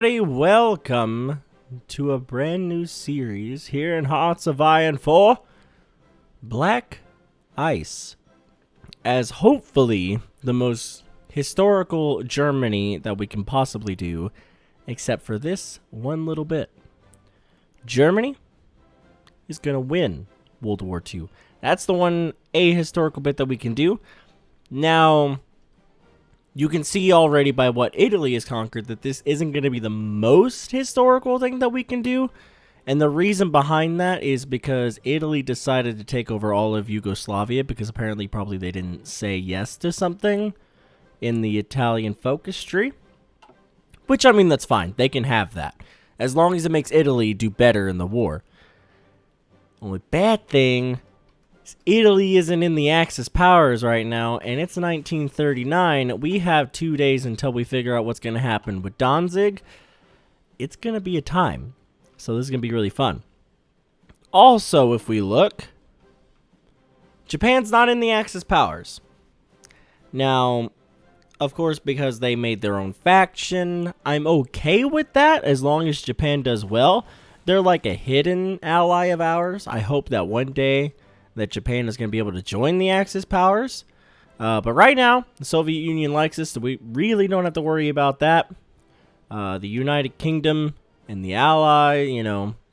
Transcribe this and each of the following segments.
Welcome to a brand new series here in Hearts of Iron for Black Ice, as hopefully the most historical Germany that we can possibly do, except for this one little bit. Germany is going to win World War II. That's the one ahistorical bit that we can do. Now, you can see already by what Italy has conquered that this isn't going to be the most historical thing that we can do. And the reason behind that is because Italy decided to take over all of Yugoslavia because apparently probably they didn't say yes to something in the Italian focus tree. Which, I mean, that's fine. They can have that. As long as it makes Italy do better in the war. Only bad thing, Italy isn't in the Axis powers right now, and it's 1939. We have 2 days until we figure out what's going to happen with Danzig. It's going to be a time, so this is going to be really fun. Also, if we look, Japan's not in the Axis powers. Now, of course, because they made their own faction, I'm okay with that as long as Japan does well. They're like a hidden ally of ours. I hope that one day that Japan is going to be able to join the Axis powers. But right now, the Soviet Union likes us, so we really don't have to worry about that. The United Kingdom and the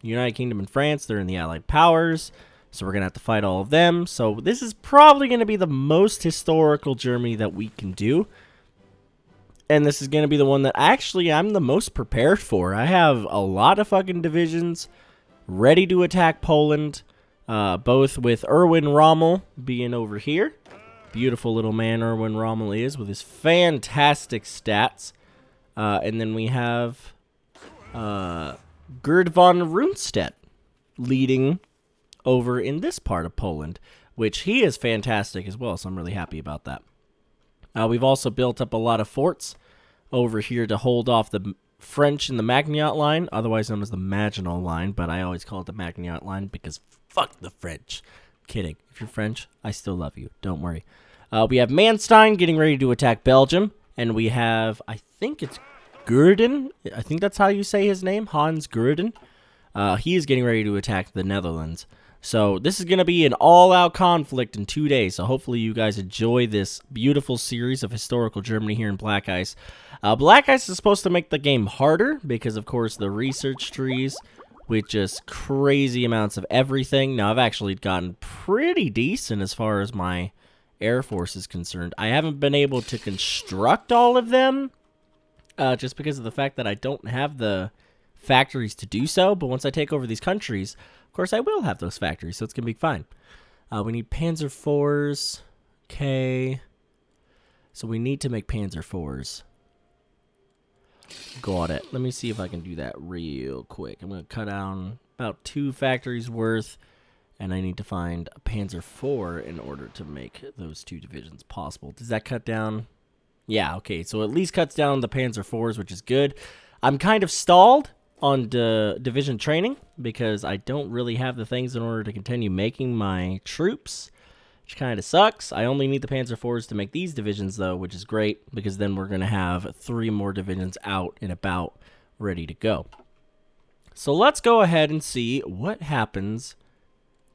United Kingdom and France, they're in the Allied powers. So we're going to have to fight all of them. So this is probably going to be the most historical Germany that we can do. And this is going to be the one that actually I'm the most prepared for. I have a lot of fucking divisions ready to attack Poland. Both with Erwin Rommel being over here. Beautiful little man Erwin Rommel is with his fantastic stats. And then we have Gerd von Rundstedt leading over in this part of Poland, which he is fantastic as well, so I'm really happy about that. We've also built up a lot of forts over here to hold off the French in the Maginot Line, otherwise known as the Maginot Line, but I always call it the Maginot Line because fuck the French. Kidding. If you're French, I still love you. Don't worry. We have Manstein getting ready to attack Belgium, and we have, I think it's Gurden. I think that's how you say his name, Hans Gurden. He is getting ready to attack the Netherlands. So this is going to be an all-out conflict in 2 days, so hopefully you guys enjoy this beautiful series of historical Germany here in Black Ice. Black Ice is supposed to make the game harder because, of course, the research trees with just crazy amounts of everything. Now, I've actually gotten pretty decent as far as my Air Force is concerned. I haven't been able to construct all of them just because of the fact that I don't have the factories to do so, but once I take over these countries, of course, I will have those factories, so it's going to be fine. We need Panzer IVs. Okay. So we need to make Panzer IVs. Got it. Let me see if I can do that real quick. I'm going to cut down about 2 factories worth, and I need to find a Panzer IV in order to make those 2 divisions possible. Does that cut down? Yeah, okay. So at least cuts down the Panzer IVs, which is good. I'm kind of stalled on division training because I don't really have the things in order to continue making my troops, which kind of sucks. I only need the Panzer IVs to make these divisions, though, which is great because then we're going to have 3 more divisions out and about ready to go. So let's go ahead and see what happens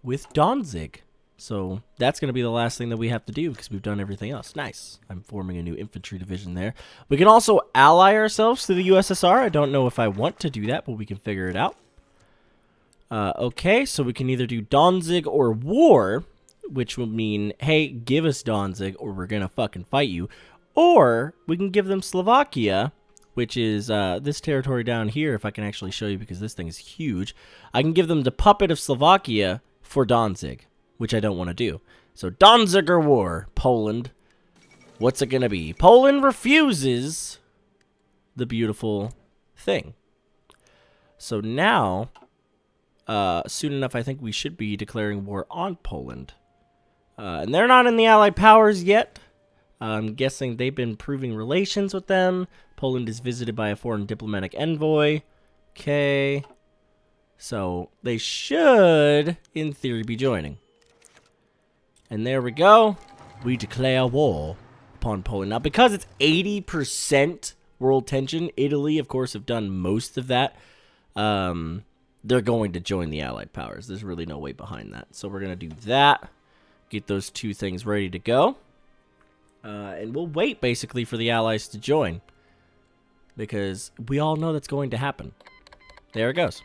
with Danzig. So that's going to be the last thing that we have to do because we've done everything else. Nice. I'm forming a new infantry division there. We can also ally ourselves to the USSR. I don't know if I want to do that, but we can figure it out. Okay, so we can either do Danzig or war, which would mean, hey, give us Danzig or we're going to fucking fight you. Or we can give them Slovakia, which is this territory down here, if I can actually show you because this thing is huge. I can give them the puppet of Slovakia for Danzig, which I don't want to do. So Danziger War, Poland. What's it going to be? Poland refuses the beautiful thing. So now, soon enough, I think we should be declaring war on Poland. And they're not in the Allied powers yet. I'm guessing they've been improving relations with them. Poland is visited by a foreign diplomatic envoy. Okay. So they should, in theory, be joining. And there we go. We declare war upon Poland. Now, because it's 80% world tension. Italy, of course, have done most of that. They're going to join the Allied powers. There's really no way behind that. So we're going to do that. Get those two things ready to go. And we'll wait, basically, for the Allies to join. Because we all know that's going to happen. There it goes.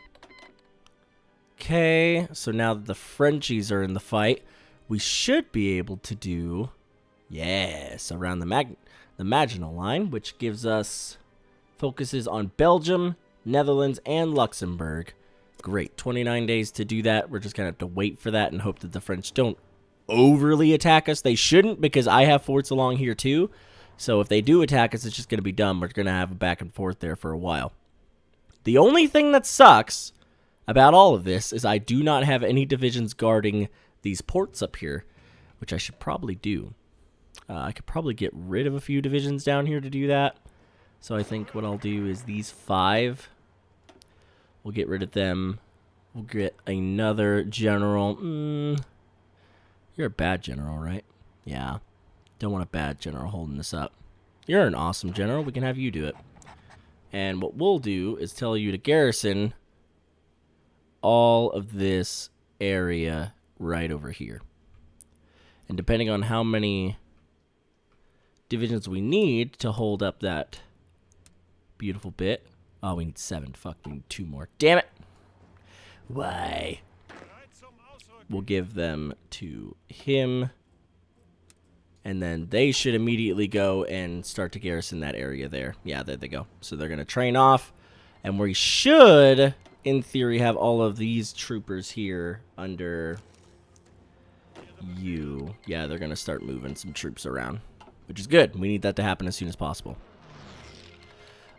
Okay, so now that the Frenchies are in the fight, we should be able to do, yes, around the Maginot Line, which gives us focuses on Belgium, Netherlands, and Luxembourg. Great, 29 days to do that. We're just going to have to wait for that and hope that the French don't overly attack us. They shouldn't, because I have forts along here too. So if they do attack us, it's just going to be dumb. We're going to have a back and forth there for a while. The only thing that sucks about all of this is I do not have any divisions guarding these ports up here, which I should probably do. I could probably get rid of a few divisions down here to do that. So I think what I'll do is these 5. We'll get rid of them. We'll get another general. You're a bad general, right? Yeah. Don't want a bad general holding this up. You're an awesome general. We can have you do it. And what we'll do is tell you to garrison all of this area right over here. And depending on how many divisions we need to hold up that beautiful bit. Oh, we need 7. Fuck, we need 2 more. Damn it! Why? We'll give them to him. And then they should immediately go and start to garrison that area there. Yeah, there they go. So they're going to train off. And we should, in theory, have all of these troopers here under you. Yeah, they're going to start moving some troops around, which is good. We need that to happen as soon as possible.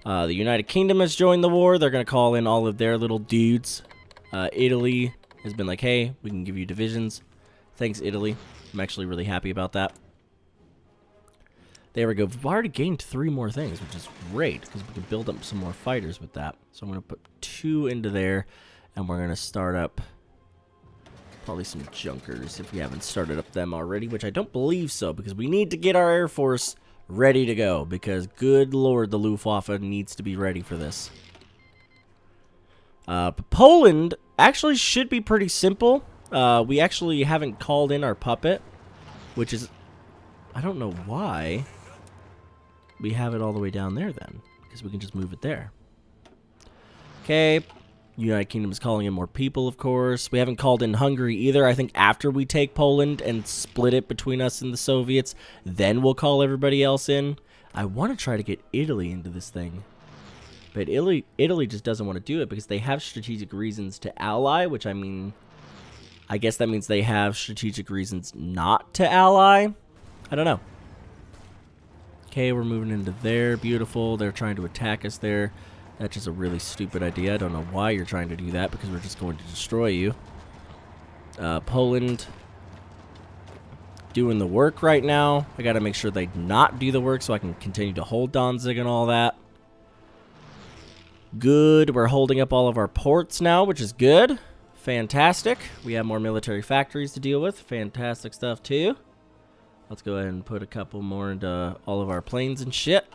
The United Kingdom has joined the war. They're going to call in all of their little dudes. Italy has been like, hey, we can give you divisions. Thanks, Italy. I'm actually really happy about that. There we go. We've already gained 3 more things, which is great, because we can build up some more fighters with that. So I'm going to put 2 into there, and we're going to start up probably some junkers if we haven't started up them already, which I don't believe so, because we need to get our Air Force ready to go, because good lord, the Luftwaffe needs to be ready for this. But Poland actually should be pretty simple. We actually haven't called in our puppet, which is, I don't know why we have it all the way down there then, because we can just move it there. Okay, United Kingdom is calling in more people, of course. We haven't called in Hungary either. I think after we take Poland and split it between us and the Soviets, then we'll call everybody else in. I want to try to get Italy into this thing, but Italy just doesn't want to do it because they have strategic reasons to ally, which, I mean, I guess that means they have strategic reasons not to ally. I don't know. Okay, we're moving into there. Beautiful. They're trying to attack us there. That's just a really stupid idea. I don't know why you're trying to do that, because we're just going to destroy you. Poland doing the work right now. I got to make sure they not do the work so I can continue to hold Danzig and all that. Good. We're holding up all of our ports now, which is good. Fantastic. We have more military factories to deal with. Fantastic stuff, too. Let's go ahead and put a couple more into all of our planes and shit.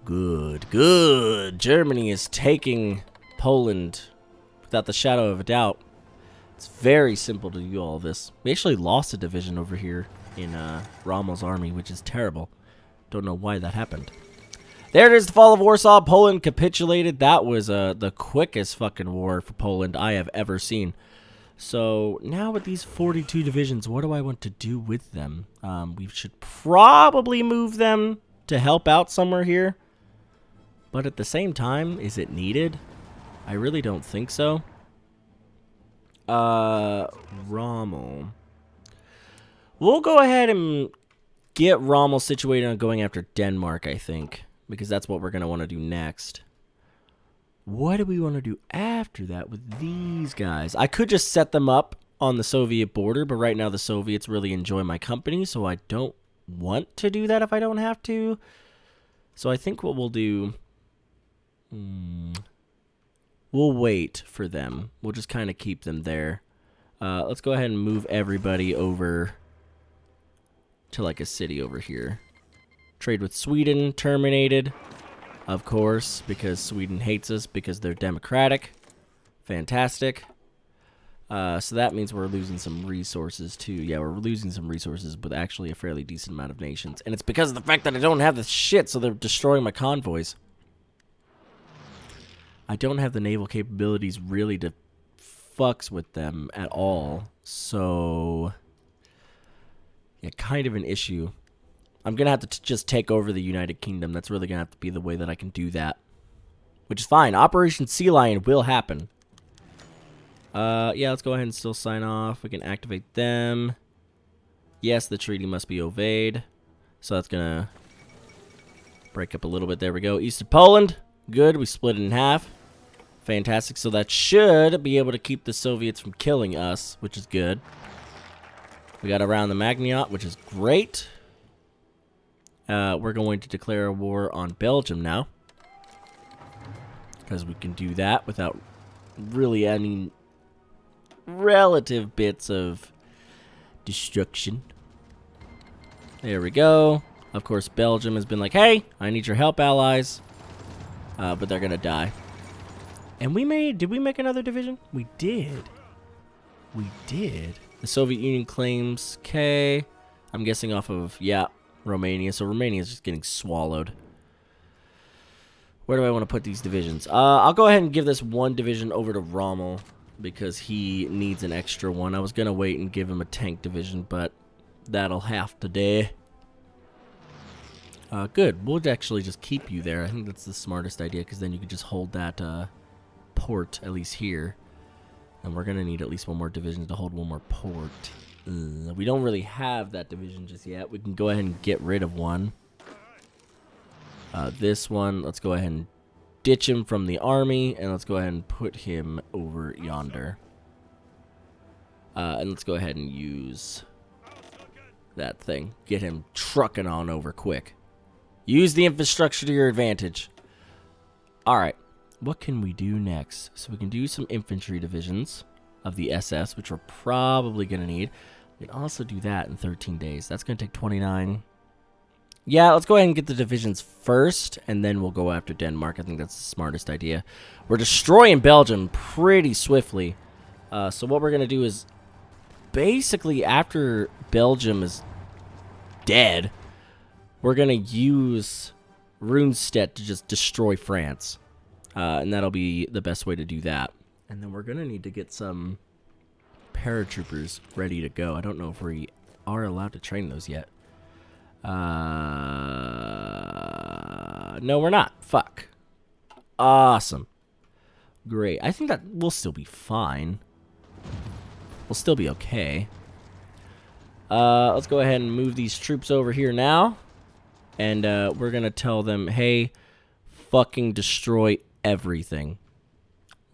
Good, good. Germany is taking Poland without the shadow of a doubt. It's very simple to do all this. We actually lost a division over here in Rommel's army, which is terrible. Don't know why that happened. There it is, the fall of Warsaw. Poland capitulated. That was the quickest fucking war for Poland I have ever seen. So now with these 42 divisions, what do I want to do with them? We should probably move them to help out somewhere here. But at the same time, is it needed? I really don't think so. Rommel. We'll go ahead and get Rommel situated on going after Denmark, I think, because that's what we're going to want to do next. What do we want to do after that with these guys? I could just set them up on the Soviet border, but right now the Soviets really enjoy my company, so I don't want to do that if I don't have to. So I think what we'll do... we'll wait for them. We'll just kind of keep them there. Let's go ahead and move everybody over to like a city over here. Trade with Sweden terminated, of course, because Sweden hates us because they're democratic. Fantastic. So that means we're losing some resources too. Yeah, we're losing some resources, but actually a fairly decent amount of nations. And it's because of the fact that I don't have this shit, so they're destroying my convoys. I don't have the naval capabilities really to fucks with them at all. So, yeah, kind of an issue. I'm going to have to just take over the United Kingdom. That's really going to have to be the way that I can do that. Which is fine. Operation Sea Lion will happen. Yeah, let's go ahead and still sign off. We can activate them. Yes, the treaty must be obeyed. So that's going to break up a little bit. There we go. East of Poland. Good. We split it in half. Fantastic. So that should be able to keep the Soviets from killing us, which is good. We got around the Maginot, which is great. We're going to declare a war on Belgium now. Because we can do that without really any relative bits of destruction. There we go. Of course, Belgium has been like, hey, I need your help, allies. But they're going to die. And did we make another division? We did. We did. The Soviet Union claims K. I'm guessing off of, yeah, Romania. So Romania is just getting swallowed. Where do I want to put these divisions? I'll go ahead and give this one division over to Rommel because he needs an extra one. I was going to wait and give him a tank division, but that'll have to do. Good. We'll actually just keep you there. I think that's the smartest idea because then you can just hold that port, at least here. And we're going to need at least one more division to hold one more port. We don't really have that division just yet. We can go ahead and get rid of one. This one, let's go ahead and ditch him from the army. And let's go ahead and put him over yonder. And let's go ahead and use that thing. Get him trucking on over quick. Use the infrastructure to your advantage. Alright. What can we do next? So we can do some infantry divisions of the SS, which we're probably going to need. We can also do that in 13 days. That's going to take 29. Yeah, let's go ahead and get the divisions first, and then we'll go after Denmark. I think that's the smartest idea. We're destroying Belgium pretty swiftly. So what we're going to do is basically after Belgium is dead, we're going to use Rundstedt to just destroy France. And that'll be the best way to do that. And then we're going to need to get some paratroopers ready to go. I don't know if we are allowed to train those yet. No, we're not. Fuck. Awesome. Great. I think that we'll still be fine. We'll still be okay. Let's go ahead and move these troops over here now. And we're going to tell them, hey, fucking destroy everything.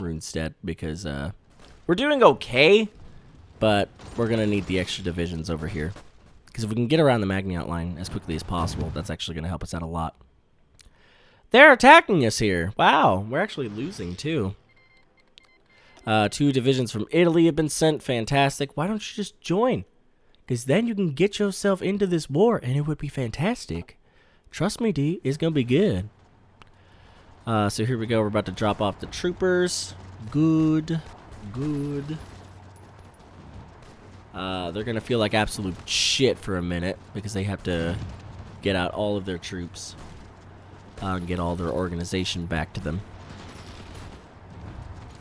Rundstedt, because we're doing okay, but we're going to need the extra divisions over here. Because if we can get around the Maginot Line as quickly as possible, that's actually going to help us out a lot. They're attacking us here. Wow, we're actually losing, too. 2 divisions from Italy have been sent. Fantastic. Why don't you just join? Because then you can get yourself into this war, and it would be fantastic. Trust me, D, it's going to be good. So here we go. We're about to drop off the troopers. Good. Good. They're going to feel like absolute shit for a minute because they have to get out all of their troops and get all their organization back to them.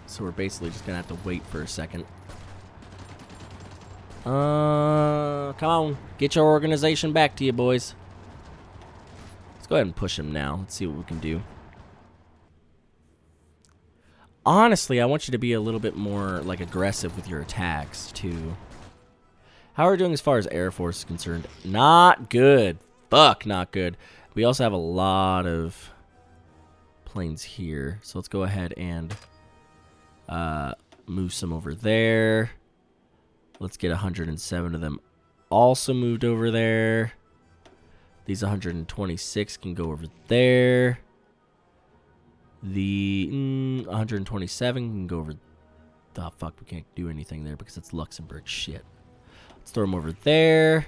So we're basically just going to have to wait for a second. Come on. Get your organization back to you, boys. Let's go ahead and push him now. Let's see what we can do. Honestly, I want you to be a little bit more, like, aggressive with your attacks, too. How are we doing as far as Air Force is concerned? Not good. Fuck, not good. We also have a lot of planes here. So let's go ahead and move some over there. Let's get 107 of them also moved over there. These 126 can go over there. The 127 can go over. Oh, fuck, we can't do anything there because it's Luxembourg. Shit. Let's throw them over there.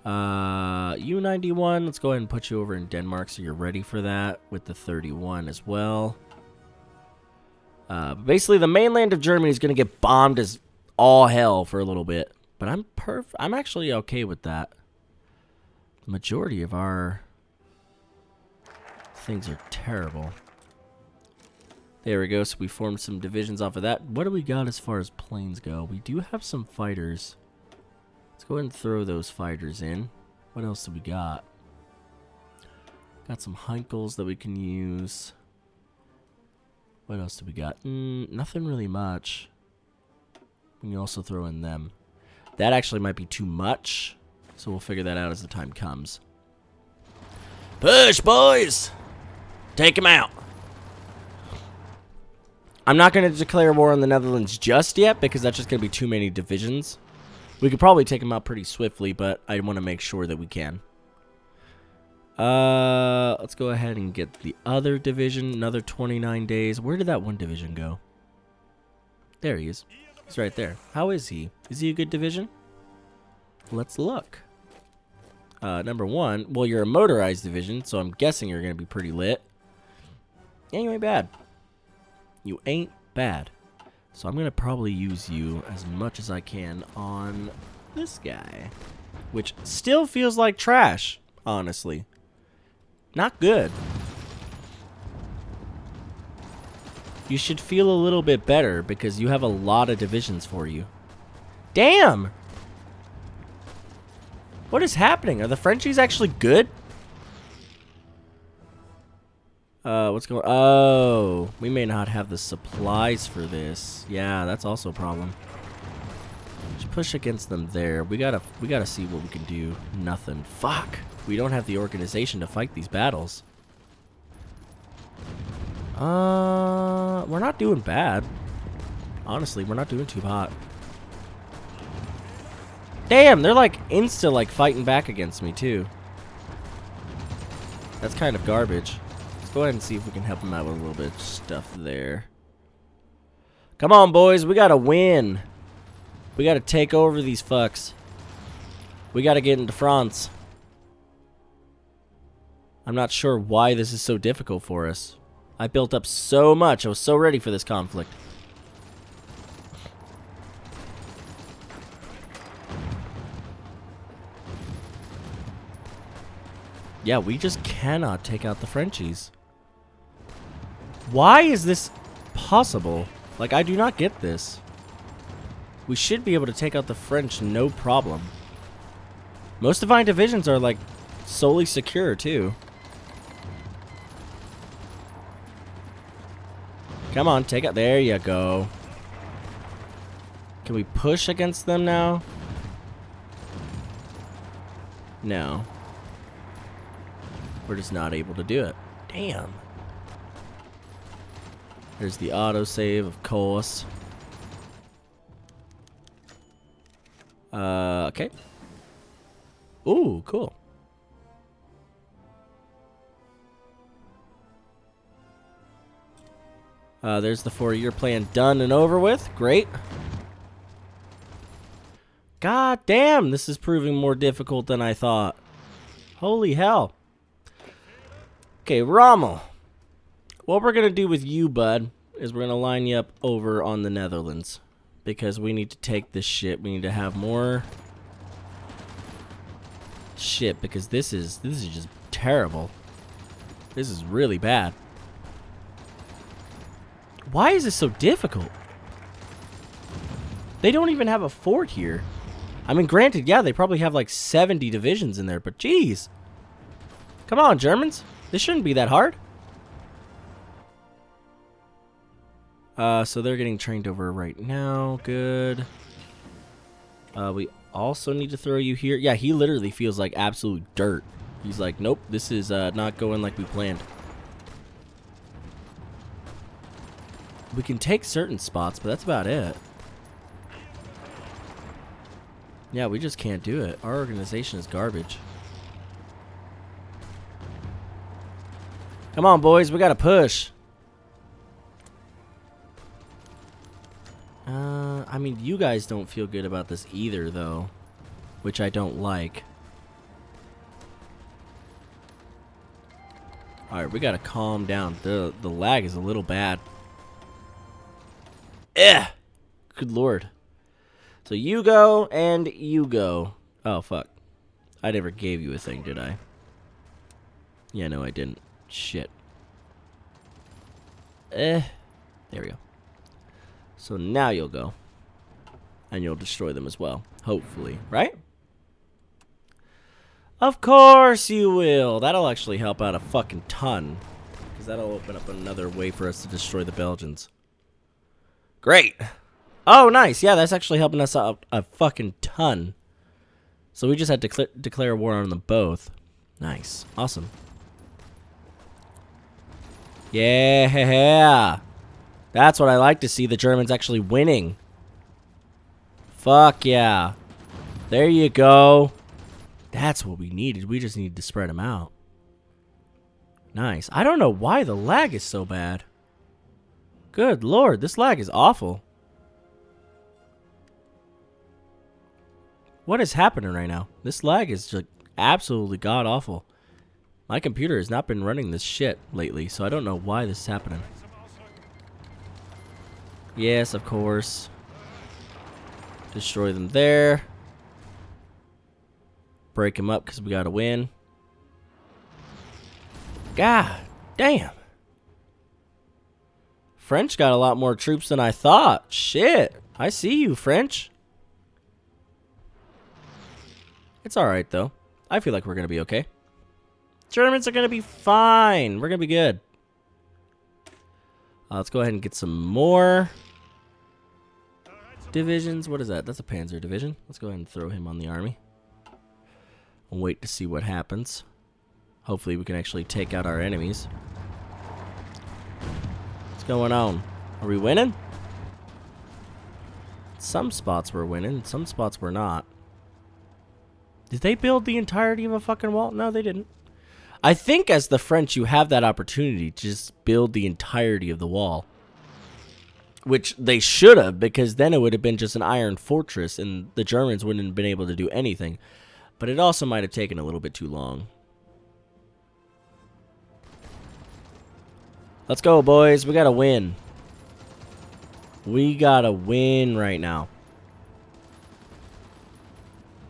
U-91, let's go ahead and put you over in Denmark so you're ready for that with the 31 as well. Basically, the mainland of Germany is going to get bombed as all hell for a little bit. But I'm actually okay with that. The majority of our things are terrible. There we go. So we formed some divisions off of that. What do we got as far as planes go? We do have some fighters. Let's go ahead and throw those fighters in. What else do we got? Got some Heinkels that we can use. What else do we got? Nothing really much. We can also throw in them. That actually might be too much. So we'll figure that out as the time comes. Push, boys! Take him out. I'm not going to declare war on the Netherlands just yet because that's just going to be too many divisions. We could probably take them out pretty swiftly, but I want to make sure that we can. Let's go ahead and get the other division. Another 29 days. Where did that one division go? There he is. He's right there. How is he? Is he a good division? Let's look. Number one. Well, you're a motorized division, so I'm guessing you're going to be pretty lit. Yeah, you ain't bad. You ain't bad. So I'm going to probably use you as much as I can on this guy. Which still feels like trash, honestly. Not good. You should feel a little bit better because you have a lot of divisions for you. Damn! What is happening? Are the Frenchies actually good? What's going on? Oh, we may not have the supplies for this. Yeah, that's also a problem. Just push against them there. We gotta see what we can do. Nothing. Fuck. We don't have the organization to fight these battles. We're not doing bad. Honestly, we're not doing too hot. Damn, they're like insta like fighting back against me too. That's kind of garbage. Let's go ahead and see if we can help them out with a little bit of stuff there. Come on, boys, we gotta win. We gotta take over these fucks. We gotta get into France. I'm not sure why this is so difficult for us. I built up so much. I was so ready for this conflict. Yeah, we just cannot take out the Frenchies. Why is this possible? Like, I do not get this. We should be able to take out the French no problem. Most of my divisions are, like, solely secure, too. Come on, take it. There you go. Can we push against them now? No. We're just not able to do it. Damn. There's the autosave, of course. Okay. Ooh, cool. There's the 4-year plan done and over with. Great. God damn, this is proving more difficult than I thought. Holy hell. Okay, Rommel. What we're going to do with you, bud, is we're going to line you up over on the Netherlands. Because we need to take this shit. We need to have more shit, because this is just terrible. This is really bad. Why is this so difficult? They don't even have a fort here. I mean, granted, yeah, they probably have like 70 divisions in there, but geez. Come on, Germans. This shouldn't be that hard. So they're getting trained over right now. Good. We also need to throw you here. Yeah, he literally feels like absolute dirt. He's like, nope, this is not going like we planned. We can take certain spots, but that's about it. Yeah, we just can't do it. Our organization is garbage. Come on, boys. We got to push. I mean, you guys don't feel good about this either, though. Which I don't like. Alright, we gotta calm down. The lag is a little bad. Eh! Good lord. So you go and you go. Oh, fuck. I never gave you a thing, did I? Yeah, no, I didn't. Shit. There we go. So now you'll go. And you'll destroy them as well. Hopefully. Right? Of course you will. That'll actually help out a fucking ton. Because that'll open up another way for us to destroy the Belgians. Great. Oh, nice. Yeah, that's actually helping us out a fucking ton. So we just had to declare war on them both. Nice. Awesome. Yeah. That's what I like to see, the Germans actually winning. Fuck yeah. There you go. That's what we needed. We just needed to spread them out. Nice. I don't know why the lag is so bad. Good lord, this lag is awful. What is happening right now? This lag is just absolutely god awful. My computer has not been running this shit lately, so I don't know why this is happening. Yes, of course. Destroy them there. Break them up because we gotta win. God damn. French got a lot more troops than I thought. Shit. I see you, French. It's alright, though. I feel like we're gonna be okay. Germans are gonna be fine. We're gonna be good. Let's go ahead and get some more divisions. What is that? That's a panzer division. Let's go ahead and throw him on the army. And wait to see what happens. Hopefully we can actually take out our enemies. What's going on? Are we winning? Some spots we're winning, some spots we're not. Did they build the entirety of a fucking wall? No, they didn't. I think as the French, you have that opportunity to just build the entirety of the wall. Which they should have, because then it would have been just an iron fortress and the Germans wouldn't have been able to do anything. But it also might have taken a little bit too long. Let's go, boys. We gotta win. We gotta win right now.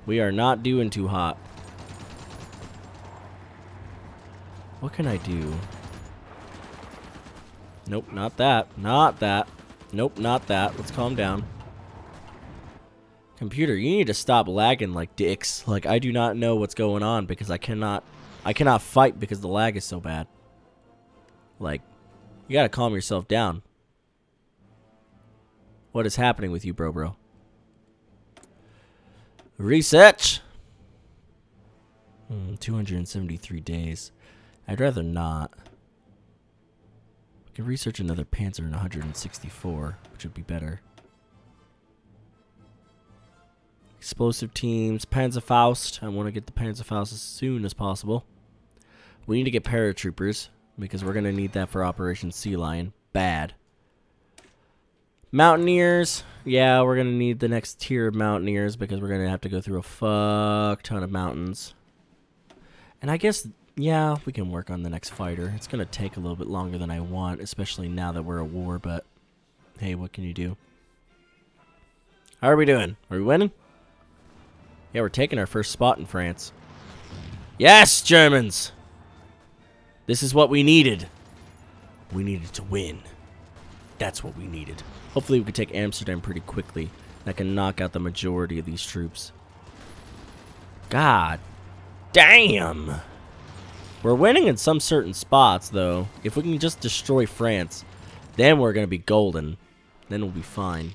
We are not doing too hot. What can I do? Nope, not that. Not that. Nope, not that. Let's calm down. Computer, you need to stop lagging like dicks. Like, I do not know what's going on because I cannot fight because the lag is so bad. Like, you gotta calm yourself down. What is happening with you, bro? Research! 273 days. I'd rather not. We can research another Panzer in 164, which would be better. Explosive teams, Panzerfaust. I want to get the Panzerfaust as soon as possible. We need to get paratroopers, because we're going to need that for Operation Sea Lion. Bad. Mountaineers. Yeah, we're going to need the next tier of Mountaineers, because we're going to have to go through a fuck ton of mountains. And I guess, yeah, we can work on the next fighter. It's going to take a little bit longer than I want, especially now that we're at war, but hey, what can you do? How are we doing? Are we winning? Yeah, we're taking our first spot in France. Yes, Germans! This is what we needed. We needed to win. That's what we needed. Hopefully we can take Amsterdam pretty quickly. That can knock out the majority of these troops. God damn! We're winning in some certain spots, though. If we can just destroy France, then we're going to be golden. Then we'll be fine.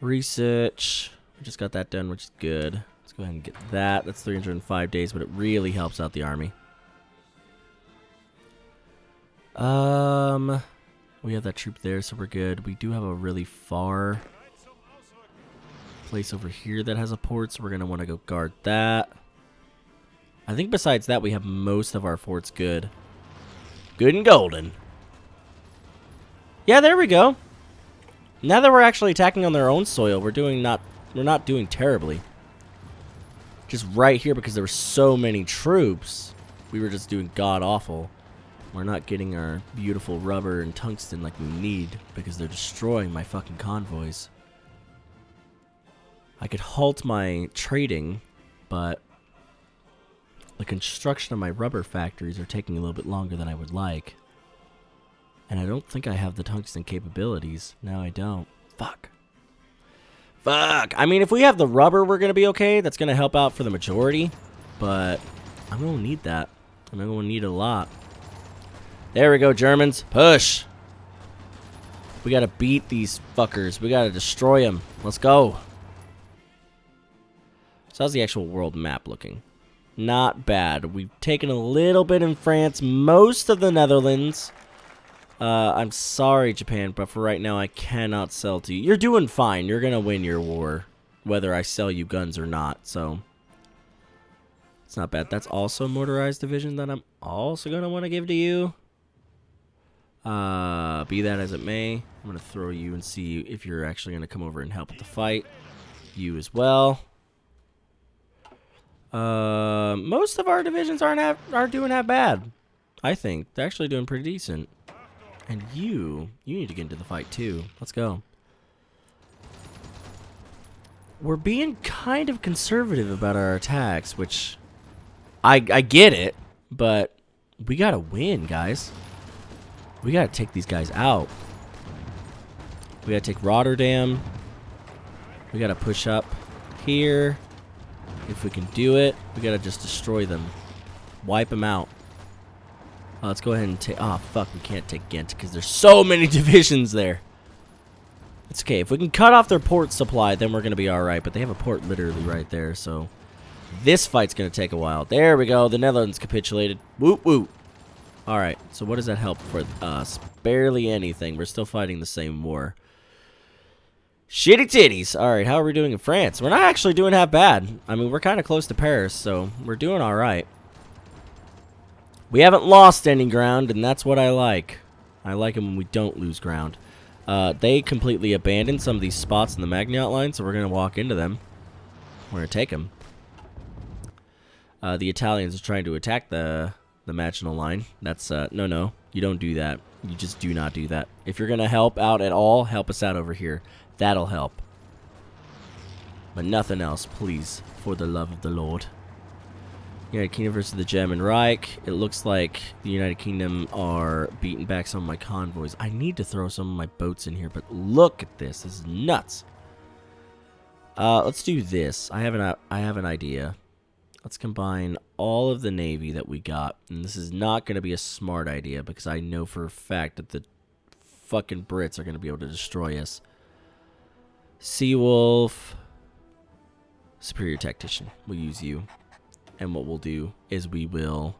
Research. We just got that done, which is good. Let's go ahead and get that. That's 305 days, but it really helps out the army. We have that troop there, so we're good. We do have a really far place over here that has a port, so we're going to want to go guard that. I think besides that, we have most of our forts good. Good and golden. Yeah, there we go. Now that we're actually attacking on their own soil, we're not doing terribly. Just right here because there were so many troops. we were just doing god-awful. We're not getting our beautiful rubber and tungsten like we need because they're destroying my fucking convoys. I could halt my trading, but the construction of my rubber factories are taking a little bit longer than I would like. And I don't think I have the tungsten capabilities. No, I don't. Fuck. Fuck! I mean, if we have the rubber, we're gonna be okay. That's gonna help out for the majority. But I'm gonna need that. I'm gonna need it a lot. There we go, Germans. Push! We gotta beat these fuckers. We gotta destroy them. Let's go. So how's the actual world map looking? Not bad. We've taken a little bit in France, most of the Netherlands. I'm sorry, Japan, but for right now, I cannot sell to you. You're doing fine. You're gonna win your war, whether I sell you guns or not, so it's not bad. That's also a motorized division that I'm also gonna want to give to you. Be that as it may, I'm gonna throw you and see if you're actually gonna come over and help with the fight. You as well. Most of our divisions aren't doing that bad. I think they're actually doing pretty decent. And you need to get into the fight too. Let's go. We're being kind of conservative about our attacks, which I get it, but we gotta win, guys. We gotta take these guys out. We gotta take Rotterdam. We gotta push up here. If we can do it, we gotta just destroy them. Wipe them out. Let's go ahead and take... Oh, fuck, we can't take Ghent because there's so many divisions there. It's okay. If we can cut off their port supply, then we're going to be alright. But they have a port literally right there, so... This fight's going to take a while. There we go. The Netherlands capitulated. Woot woot. Alright, so what does that help for us? Barely anything. We're still fighting the same war. Shitty titties. Alright, how are we doing in France? We're not actually doing half bad. I mean, we're kind of close to Paris, so we're doing alright. We haven't lost any ground, and that's what I like. I like it when we don't lose ground. They completely abandoned some of these spots in the Magnat line, so we're going to walk into them. We're going to take them. The Italians are trying to attack the Maginot line. That's, no, you don't do that. You just do not do that. If you're going to help out at all, help us out over here. That'll help. But nothing else, please, for the love of the Lord. United Kingdom versus the German Reich. It looks like the United Kingdom are beating back some of my convoys. I need to throw some of my boats in here, but look at this. This is nuts. Let's do this. I have an idea. Let's combine all of the Navy that we got. And this is not going to be a smart idea because I know for a fact that the fucking Brits are going to be able to destroy us. Seawolf. Superior Tactician. We'll use you. And what we'll do is we will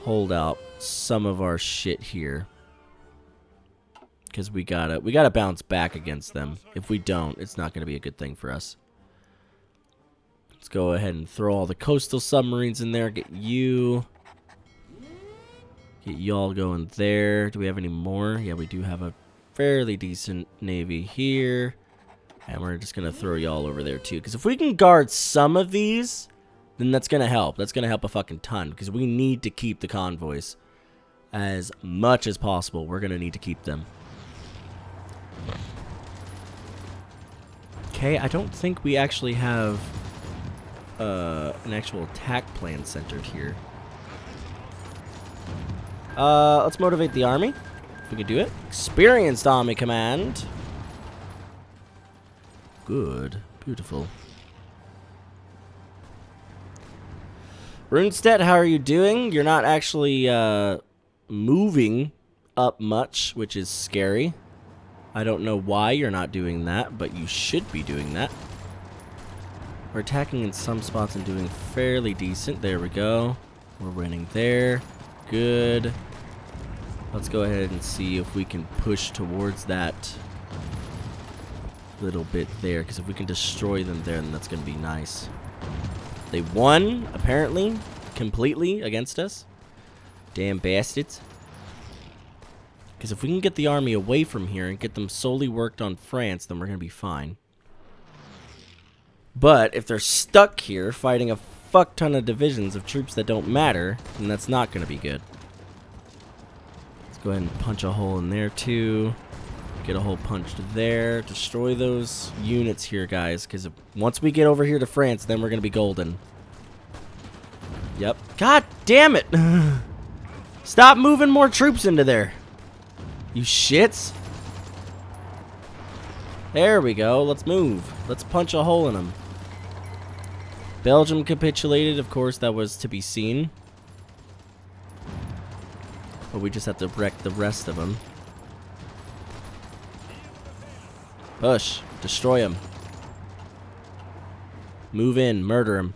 hold out some of our shit here. Because we gotta bounce back against them. If we don't, it's not gonna be a good thing for us. Let's go ahead and throw all the coastal submarines in there. Get y'all going there. Do we have any more? Yeah, we do have a fairly decent navy here. And we're just going to throw y'all over there, too. Because if we can guard some of these, then that's going to help. That's going to help a fucking ton. Because we need to keep the convoys as much as possible. We're going to need to keep them. Okay, I don't think we actually have an actual attack plan centered here. Let's motivate the army. If we can do it. Experienced army command. Good. Beautiful. Runestedt, how are you doing? You're not actually moving up much, which is scary. I don't know why you're not doing that, but you should be doing that. We're attacking in some spots and doing fairly decent. There we go. We're winning there. Good. Let's go ahead and see if we can push towards that little bit there, because if we can destroy them there, then that's going to be nice. They won, apparently, completely against us. Damn bastards. Because if we can get the army away from here and get them solely worked on France, then we're going to be fine. But if they're stuck here fighting a fuck ton of divisions of troops that don't matter, and that's not going to be good. Let's go ahead and punch a hole in there too. Get a hole punched there. Destroy those units here, guys, because once we get over here to France, then we're going to be golden. Yep. God damn it! Stop moving more troops into there. You shits. There we go. Let's move. Let's punch a hole in them. Belgium capitulated. Of course, that was to be seen. But we just have to wreck the rest of them. Push. Destroy them. Move in. Murder them.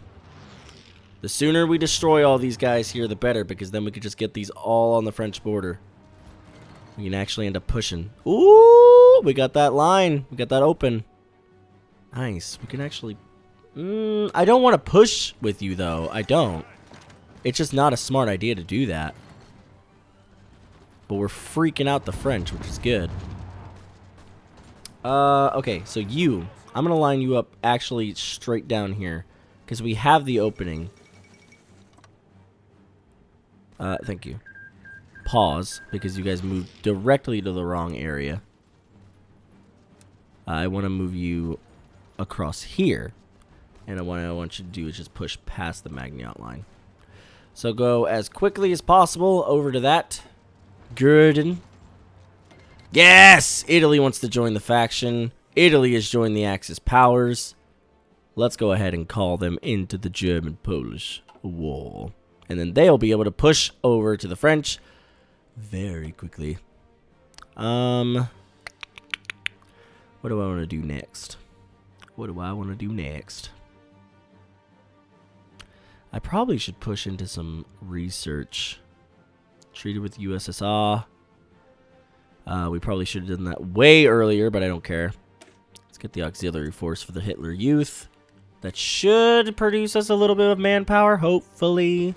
The sooner we destroy all these guys here, the better, because then we could just get these all on the French border. We can actually end up pushing. Ooh, we got that line. We got that open. Nice. We can actually... I don't want to push with you, though. I don't. It's just not a smart idea to do that. But we're freaking out the French, which is good. Okay, so you. I'm going to line you up actually straight down here, because we have the opening. Thank you. Pause, because you guys moved directly to the wrong area. I want to move you across here. And what I want you to do is just push past the Maginot line. So go as quickly as possible over to that. Gurdon. Yes! Italy wants to join the faction. Italy has joined the Axis powers. Let's go ahead and call them into the German-Polish war. And then they'll be able to push over to the French very quickly. What do I want to do next? What do I want to do next? I probably should push into some research. Treated with USSR. We probably should have done that way earlier, but I don't care. Let's get the auxiliary force for the Hitler Youth. That should produce us a little bit of manpower, hopefully.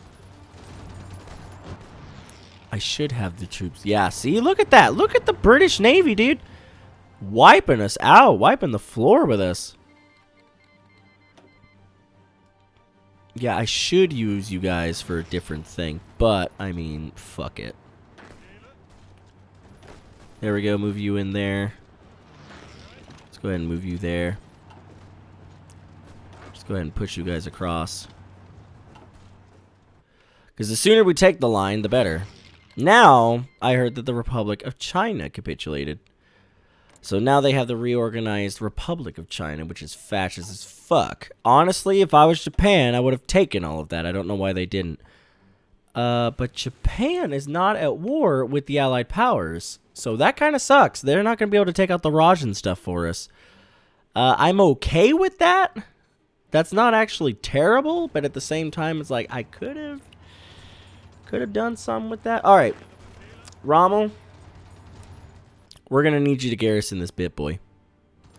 I should have the troops. Yeah, see? Look at that. Look at the British Navy, dude. Wiping us out. Wiping the floor with us. Yeah, I should use you guys for a different thing. But, I mean, fuck it. There we go. Move you in there. Let's go ahead and move you there. Just go ahead and push you guys across. Because the sooner we take the line, the better. Now, I heard that the Republic of China capitulated. So now they have the reorganized Republic of China, which is fascist as fuck. Honestly, if I was Japan, I would have taken all of that. I don't know why they didn't. But Japan is not at war with the Allied powers. So that kind of sucks. They're not going to be able to take out the Raj and stuff for us. I'm okay with that. That's not actually terrible, but at the same time, it's like, I could have done something with that. All right, Rommel. We're going to need you to garrison this bit, boy.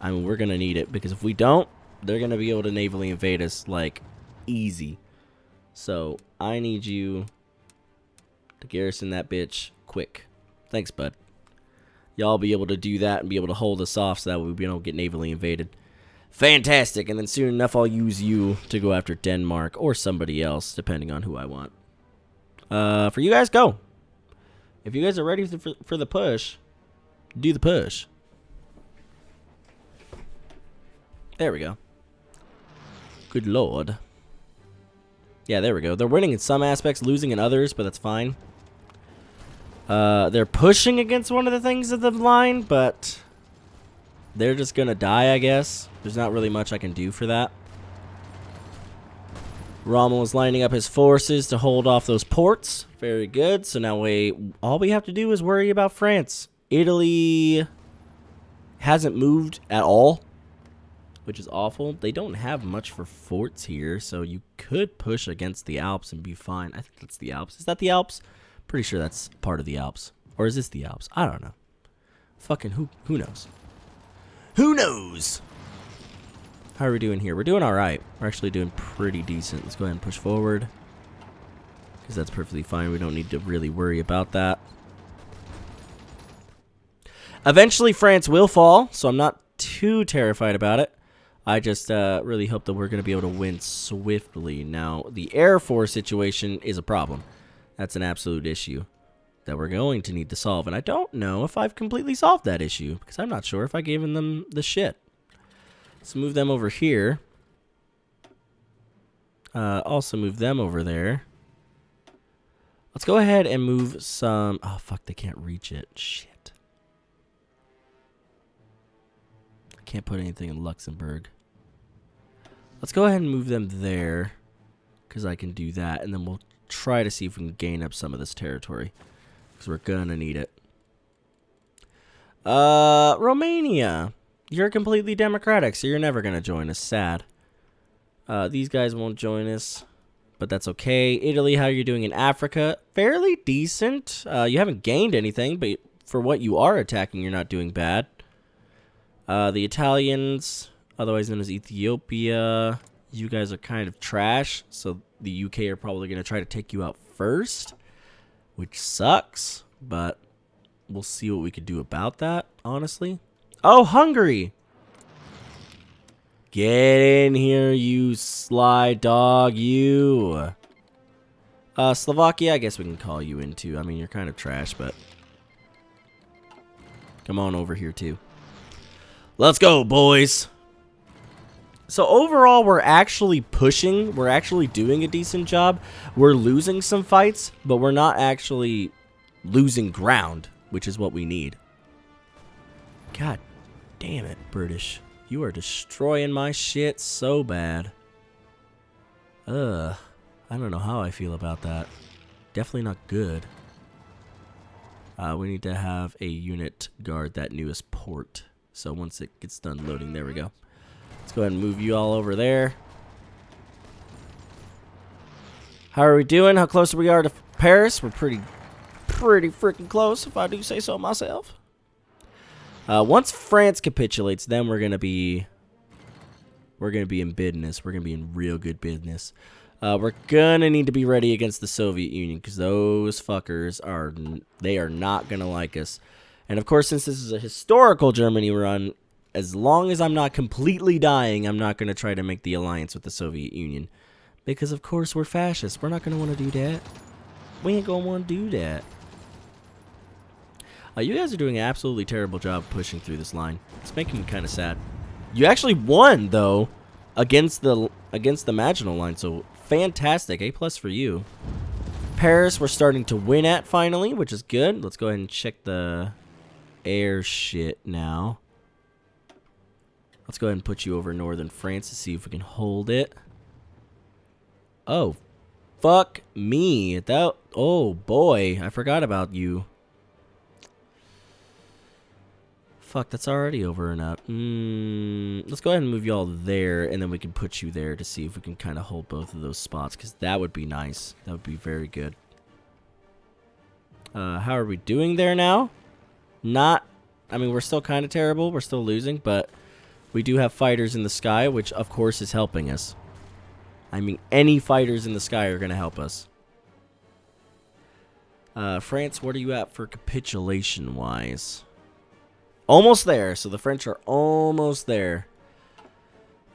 I mean, we're going to need it, because if we don't, they're going to be able to navally invade us, like, easy. So, I need you to garrison that bitch quick. Thanks, bud. Y'all be able to do that and be able to hold us off so that we don't get navally invaded. Fantastic, and then soon enough, I'll use you to go after Denmark or somebody else, depending on who I want. For you guys, go. If you guys are ready for the push... do the push. There we go. Good lord. Yeah, there we go. They're winning in some aspects, losing in others, but that's fine. They're pushing against one of the things of the line, but they're just gonna die, I guess. There's not really much I can do for that. Rommel is lining up his forces to hold off those ports. Very good. So now all we have to do is worry about France. Italy hasn't moved at all, which is awful. They don't have much for forts here, so you could push against the Alps and be fine. I think that's the Alps. Is that the Alps? Pretty sure that's part of the Alps. Or is this the Alps? I don't know. Fucking who knows? Who knows? How are we doing here? We're doing all right. We're actually doing pretty decent. Let's go ahead and push forward, because that's perfectly fine. We don't need to really worry about that. Eventually, France will fall, so I'm not too terrified about it. I just really hope that we're going to be able to win swiftly. Now, the Air Force situation is a problem. That's an absolute issue that we're going to need to solve. And I don't know if I've completely solved that issue because I'm not sure if I gave them the shit. Let's move them over here. Also move them over there. Let's go ahead and move some... Oh, fuck, they can't reach it. Shit. I can't put anything in Luxembourg. Let's go ahead and move them there because I can do that. And then we'll try to see if we can gain up some of this territory because we're gonna need it. Romania. You're completely democratic, so you're never gonna join us. Sad. These guys won't join us, but that's okay. Italy, how are you doing in Africa? Fairly decent. You haven't gained anything, but for what you are attacking, you're not doing bad. The Italians, otherwise known as Ethiopia, you guys are kind of trash, so the UK are probably going to try to take you out first, which sucks, but we'll see what we could do about that, honestly. Oh, Hungary! Get in here, you sly dog, you. Slovakia, I guess we can call you in too. I mean, you're kind of trash, but come on over here too. Let's go, boys. So overall, we're actually pushing. We're actually doing a decent job. We're losing some fights, but we're not actually losing ground, which is what we need. God damn it, British. You are destroying my shit so bad. I don't know how I feel about that. Definitely not good. We need to have a unit guard that newest port. So once it gets done loading, there we go. Let's go ahead and move you all over there. How are we doing? How close we are to Paris? We're pretty freaking close, if I do say so myself. Once France capitulates, then we're gonna be in business. We're gonna be in real good business. We're gonna need to be ready against the Soviet Union because those fuckers are not gonna like us. And of course, since this is a historical Germany run, as long as I'm not completely dying, I'm not gonna try to make the alliance with the Soviet Union because of course we're fascists. We're not gonna want to do that. We ain't gonna want to do that. You guys are doing an absolutely terrible job pushing through this line. It's making me kind of sad. You actually won, though, against the Maginot Line, so fantastic. A+ for you. Paris, we're starting to win at, finally, which is good. Let's go ahead and check the air shit now. Let's go ahead and put you over northern France to see if we can hold it. Oh, fuck me. Oh, boy. I forgot about you. Fuck, that's already over and up. Let's go ahead and move you all there, and then we can put you there to see if we can kind of hold both of those spots, because that would be nice. That would be very good. How are we doing there now? I mean, we're still kind of terrible. We're still losing, but we do have fighters in the sky, which, of course, is helping us. I mean, any fighters in the sky are going to help us. France, what are you at for capitulation-wise? Almost there. So the French are almost there.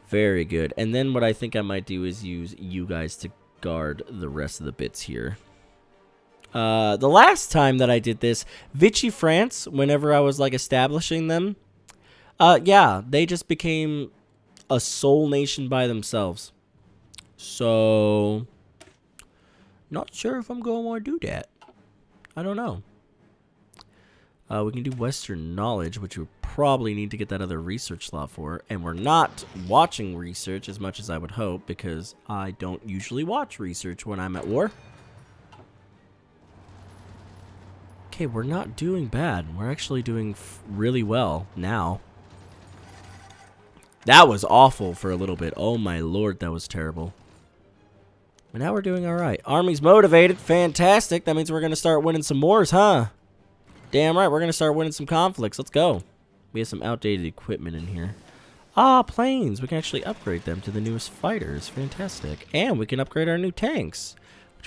Very good. And then what I think I might do is use you guys to guard the rest of the bits here. The last time that I did this, Vichy France, whenever I was like establishing them, yeah, they just became a sole nation by themselves. So, not sure if I'm going to want to do that. I don't know. We can do Western knowledge, which we probably need to get that other research slot for. And we're not watching research as much as I would hope, because I don't usually watch research when I'm at war. Okay, we're not doing bad. We're actually doing really well now. That was awful for a little bit. Oh my lord, that was terrible. But now we're doing alright. Army's motivated. Fantastic. That means we're going to start winning some wars, huh? Damn right, we're going to start winning some conflicts. Let's go. We have some outdated equipment in here. Ah, planes. We can actually upgrade them to the newest fighters. Fantastic. And we can upgrade our new tanks.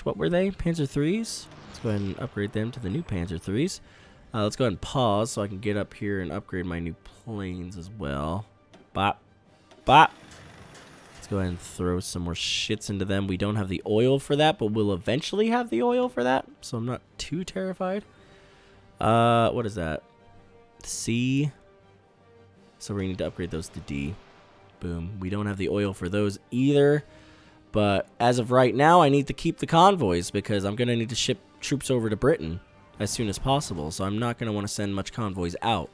What were they? Panzer IIIs? Let's go ahead and upgrade them to the new Panzer IIIs. Let's go ahead and pause so I can get up here and upgrade my new planes as well. Bop. Bop. Let's go ahead and throw some more shits into them. We don't have the oil for that, but we'll eventually have the oil for that, so I'm not too terrified. What is that? C. So we need to upgrade those to D. Boom. We don't have the oil for those either. But as of right now, I need to keep the convoys because I'm going to need to ship troops over to Britain as soon as possible. So I'm not going to want to send much convoys out.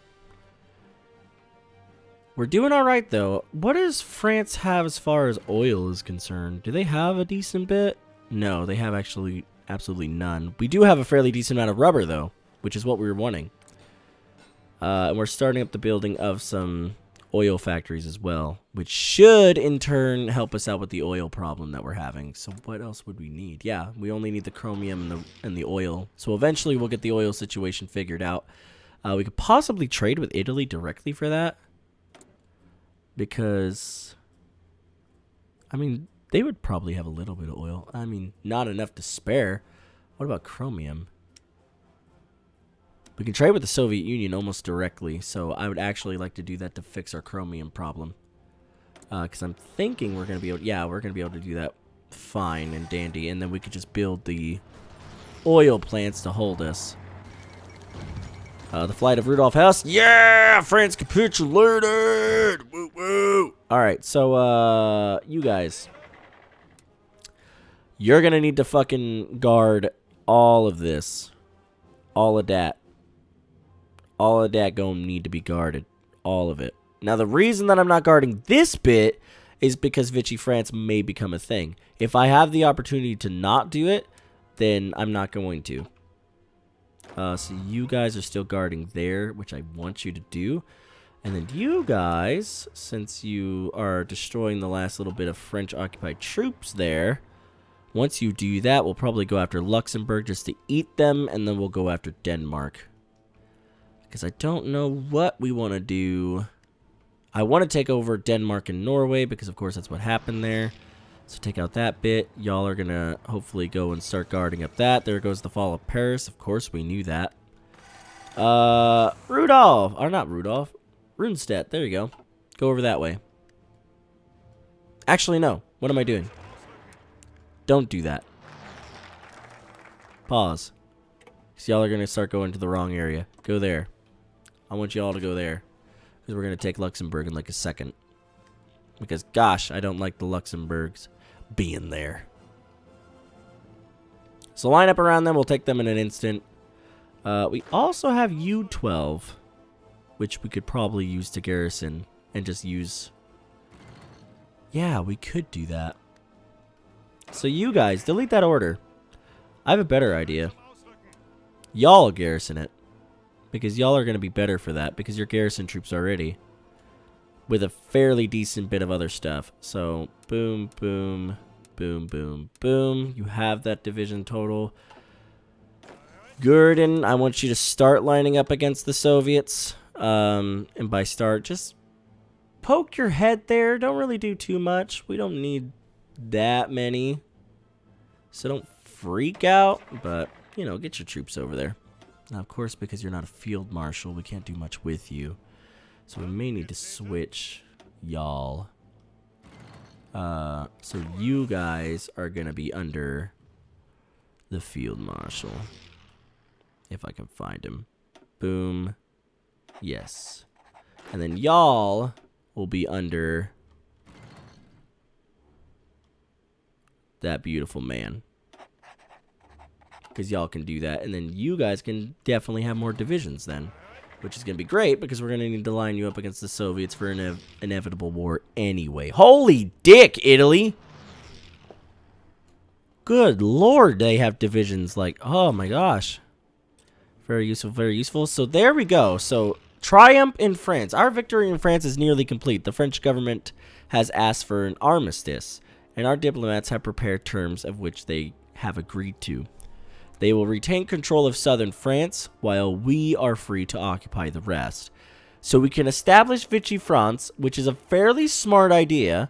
We're doing all right, though. What does France have as far as oil is concerned? Do they have a decent bit? No, they have actually absolutely none. We do have a fairly decent amount of rubber, though, which is what we were wanting. And we're starting up the building of some oil factories as well, which should in turn help us out with the oil problem that we're having. So what else would we need? Yeah, we only need the chromium and the oil. So eventually we'll get the oil situation figured out. We could possibly trade with Italy directly for that, because I mean they would probably have a little bit of oil. I mean, not enough to spare. What about chromium? We can trade with the Soviet Union almost directly, so I would actually like to do that to fix our chromium problem. Because I'm thinking we're going to be able... Yeah, we're going to be able to do that fine and dandy, and then we could just build the oil plants to hold us. The flight of Rudolf Hess. Yeah! France capitulated! Woo woo! Alright, so, you guys. You're going to need to fucking guard all of this. All of that. All of that gonna need to be guarded. All of it. Now, the reason that I'm not guarding this bit is because Vichy France may become a thing. If I have the opportunity to not do it, then I'm not going to. So you guys are still guarding there, which I want you to do. And then you guys, since you are destroying the last little bit of French-occupied troops there, once you do that, we'll probably go after Luxembourg just to eat them, and then we'll go after Denmark. Because I don't know what we want to do. I want to take over Denmark and Norway because, of course, that's what happened there. So take out that bit. Y'all are going to hopefully go and start guarding up that. There goes the fall of Paris. Of course, we knew that. Rudolph. Or not Rudolph. Rundstedt. There you go. Go over that way. Actually, no. What am I doing? Don't do that. Pause. Because y'all are going to start going to the wrong area. Go there. I want you all to go there. Because we're going to take Luxembourg in like a second. Because, gosh, I don't like the Luxembourgs being there. So line up around them. We'll take them in an instant. We also have U-12, which we could probably use to garrison and just use... Yeah, we could do that. So you guys, delete that order. I have a better idea. Y'all garrison it. Because y'all are going to be better for that. Because your garrison troops are ready. With a fairly decent bit of other stuff. So, boom, boom, boom, boom, boom. You have that division total. Gurdon, I want you to start lining up against the Soviets. And by start, just poke your head there. Don't really do too much. We don't need that many. So don't freak out. But, you know, get your troops over there. Now, of course, because you're not a field marshal, we can't do much with you. So we may need to switch y'all. So you guys are going to be under the field marshal. If I can find him. Boom. Yes. And then y'all will be under that beautiful man. Because y'all can do that. And then you guys can definitely have more divisions then. Which is going to be great, because we're going to need to line you up against the Soviets for an inevitable war anyway. Holy dick, Italy! Good lord, they have divisions like, oh my gosh. Very useful, very useful. So there we go. So, triumph in France. Our victory in France is nearly complete. The French government has asked for an armistice, and our diplomats have prepared terms of which they have agreed to. They will retain control of southern France, while we are free to occupy the rest. So we can establish Vichy France, which is a fairly smart idea,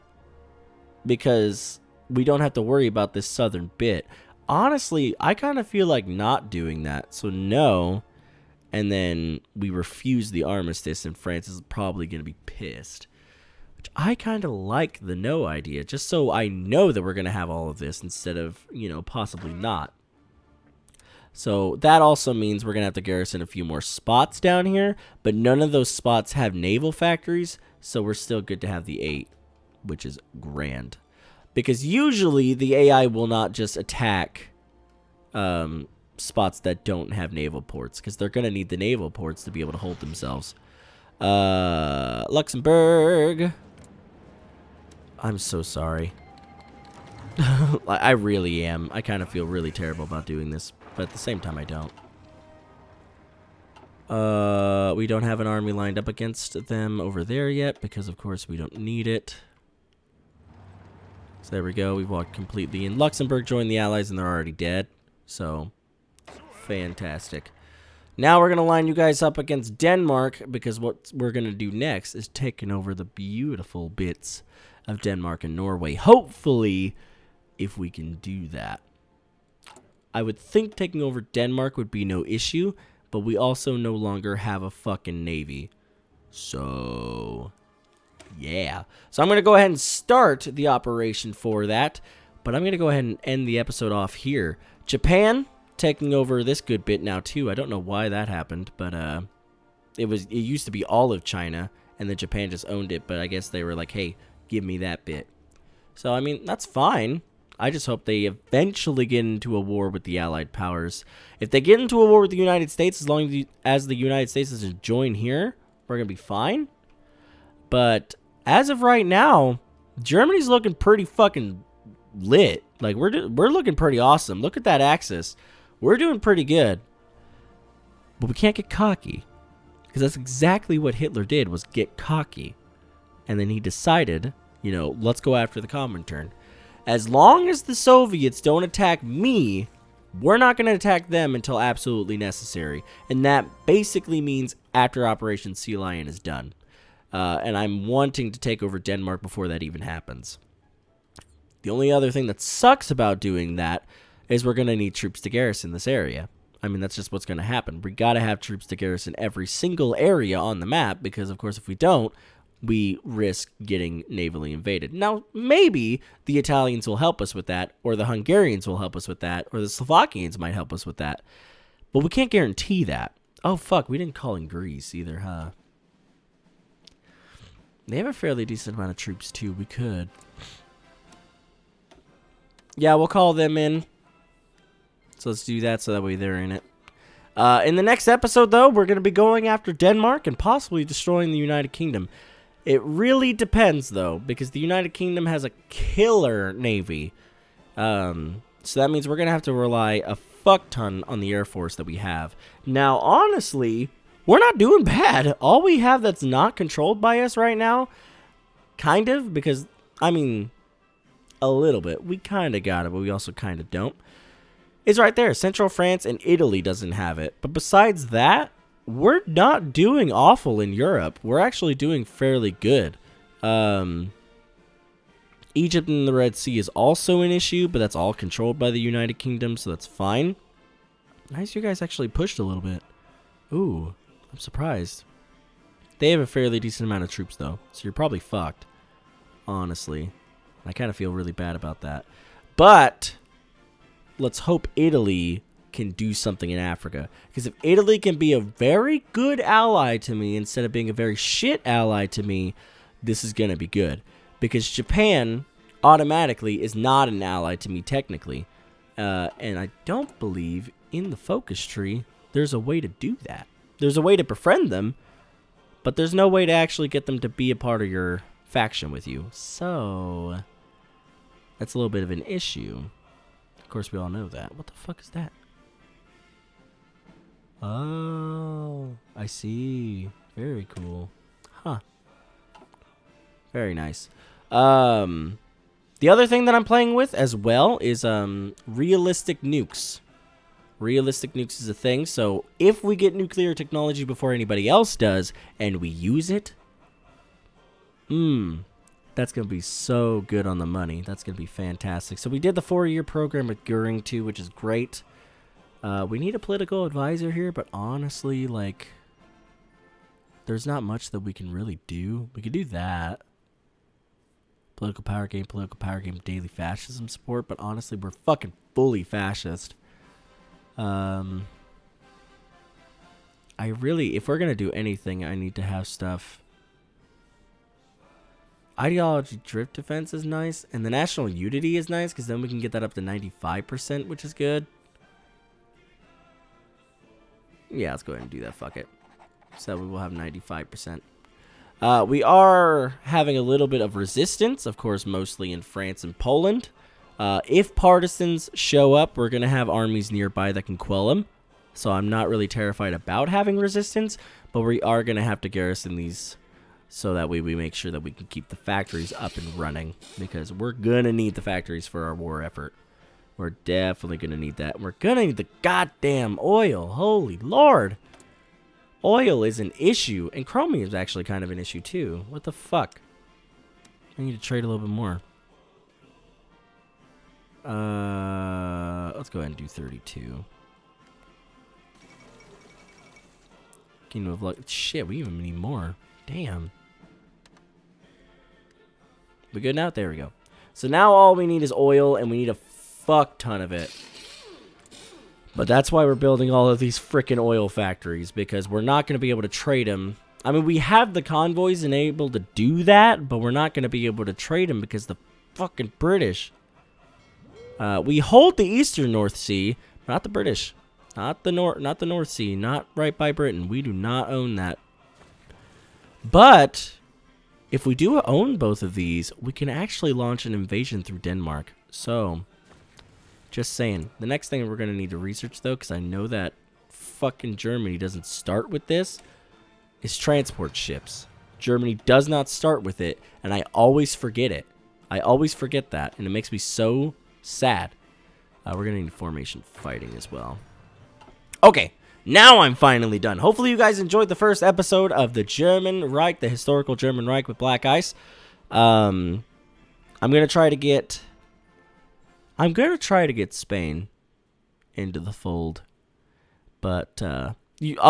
because we don't have to worry about this southern bit. Honestly, I kind of feel like not doing that. So no, and then we refuse the armistice, and France is probably going to be pissed. Which I kind of like the no idea, just so I know that we're going to have all of this instead of, possibly not. So that also means we're going to have to garrison a few more spots down here, but none of those spots have naval factories, so we're still good to have the 8, which is grand. Because usually the AI will not just attack spots that don't have naval ports, because they're going to need the naval ports to be able to hold themselves. Luxembourg. I'm so sorry. I really am. I kind of feel really terrible about doing this, but at the same time I don't. We don't have an army lined up against them over there yet, because of course we don't need it. So there we go. We've walked completely in. Luxembourg joined the Allies and they're already dead. So, fantastic. Now we're going to line you guys up against Denmark, because what we're going to do next is taking over the beautiful bits of Denmark and Norway. Hopefully, if we can do that. I would think taking over Denmark would be no issue, but we also no longer have a fucking navy. So, yeah. So I'm going to go ahead and start the operation for that, but I'm going to go ahead and end the episode off here. Japan taking over this good bit now too. I don't know why that happened, but it used to be all of China, and then Japan just owned it, but I guess they were like, hey, give me that bit. So, I mean, that's fine. I just hope they eventually get into a war with the Allied powers. If they get into a war with the United States, as long as the United States doesn't join here, we're going to be fine. But as of right now, Germany's looking pretty fucking lit. Like, we're looking pretty awesome. Look at that axis. We're doing pretty good. But we can't get cocky. Because that's exactly what Hitler did, was get cocky. And then he decided, let's go after the Comintern. As long as the Soviets don't attack me, we're not going to attack them until absolutely necessary. And that basically means after Operation Sea Lion is done. And I'm wanting to take over Denmark before that even happens. The only other thing that sucks about doing that is we're going to need troops to garrison this area. I mean, that's just what's going to happen. We got to have troops to garrison every single area on the map, because, of course, if we don't, we risk getting navally invaded. Now, maybe the Italians will help us with that, or the Hungarians will help us with that, or the Slovakians might help us with that. But we can't guarantee that. Oh, fuck, we didn't call in Greece either, huh? They have a fairly decent amount of troops, too. We could. Yeah, we'll call them in. So let's do that so that way they're in it. In the next episode, though, we're going to be going after Denmark and possibly destroying the United Kingdom. It really depends, though, because the United Kingdom has a killer navy. So that means we're going to have to rely a fuck ton on the Air Force that we have. Now, honestly, we're not doing bad. All we have that's not controlled by us right now, kind of, because, I mean, a little bit. We kind of got it, but we also kind of don't. It's right there. Central France and Italy doesn't have it. But besides that, we're not doing awful in Europe. We're actually doing fairly good. Egypt and the Red Sea is also an issue, but that's all controlled by the United Kingdom, so that's fine. Nice, you guys actually pushed a little bit. Ooh, I'm surprised. They have a fairly decent amount of troops, though, so you're probably fucked, honestly. I kind of feel really bad about that. But let's hope Italy can do something in Africa. Because if Italy can be a very good ally to me instead of being a very shit ally to me, this is going to be good. Because Japan automatically is not an ally to me technically. And I don't believe in the focus tree there's a way to do that. There's a way to befriend them, but there's no way to actually get them to be a part of your faction with you. So that's a little bit of an issue. Of course, we all know that. What the fuck is that? Oh, I see. Very cool. Huh. Very nice. The other thing that I'm playing with as well is realistic nukes. Realistic nukes is a thing, so if we get nuclear technology before anybody else does, and we use it, that's going to be so good on the money. That's going to be fantastic. So we did the 4-year program with Göring too, which is great. We need a political advisor here, but honestly, like, there's not much that we can really do. We could do that. Political power game, daily fascism support. But honestly, we're fucking fully fascist. If we're gonna do anything, I need to have stuff. Ideology drift defense is nice, and the national unity is nice because then we can get that up to 95%, which is good. Yeah, let's go ahead and do that. Fuck it. So we will have 95%. We are having a little bit of resistance, of course, mostly in France and Poland. If partisans show up, we're gonna have armies nearby that can quell them. So I'm not really terrified about having resistance, but we are going to have to garrison these so that way we make sure that we can keep the factories up and running, because we're going to need the factories for our war effort. We're definitely going to need that. We're going to need the goddamn oil. Holy Lord. Oil is an issue, and chromium is actually kind of an issue too. What the fuck? I need to trade a little bit more. Let's go ahead and do 32. Kingdom of Luck. Shit, we even need more. Damn. We good now? There we go. So now all we need is oil, and we need a fuck ton of it. But that's why we're building all of these frickin' oil factories, because we're not going to be able to trade them. I mean, we have the convoys and able to do that, but we're not going to be able to trade them because the fucking British. We hold the eastern North Sea, not the British. Not the North Sea, not right by Britain. We do not own that. But if we do own both of these, we can actually launch an invasion through Denmark. So, just saying. The next thing we're going to need to research, though, because I know that fucking Germany doesn't start with this, is transport ships. Germany does not start with it, and I always forget it. I always forget that, and it makes me so sad. We're going to need formation fighting as well. Okay, now I'm finally done. Hopefully you guys enjoyed the first episode of the German Reich, the historical German Reich with Black Ice. I'm gonna try to get Spain into the fold, but a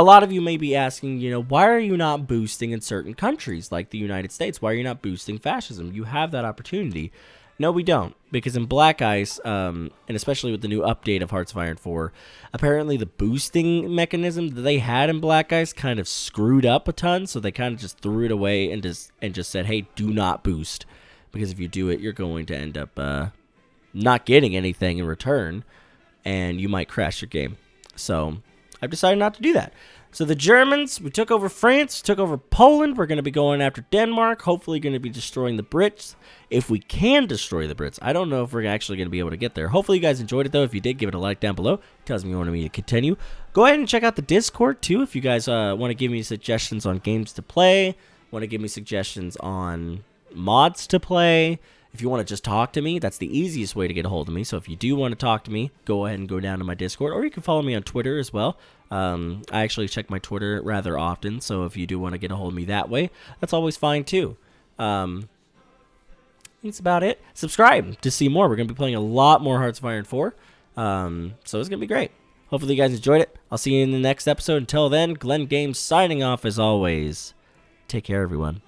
lot of you may be asking, why are you not boosting in certain countries like the United States? Why are you not boosting fascism? You have that opportunity. No, we don't, because in Black Ice, and especially with the new update of Hearts of Iron 4, apparently the boosting mechanism that they had in Black Ice kind of screwed up a ton, so they kind of just threw it away and just said, hey, do not boost, because if you do it, you're going to end up not getting anything in return, and you might crash your game. So I've decided not to do that. So the Germans, we took over France, took over Poland. We're going to be going after Denmark. Hopefully going to be destroying the Brits. If we can destroy the Brits. I don't know if we're actually going to be able to get there. Hopefully you guys enjoyed it, though. If you did, give it a like down below. It tells me you want me to continue. Go ahead and check out the Discord, too, if you guys want to give me suggestions on games to play, want to give me suggestions on mods to play. If you want to just talk to me, that's the easiest way to get a hold of me. So if you do want to talk to me, go ahead and go down to my Discord, or you can follow me on Twitter as well. I actually check my Twitter rather often, so if you do want to get a hold of me that way, that's always fine too. That's about it. Subscribe to see more. We're going to be playing a lot more Hearts of Iron 4, so it's going to be great. Hopefully you guys enjoyed it. I'll see you in the next episode. Until then, Glenn Games signing off as always. Take care, everyone.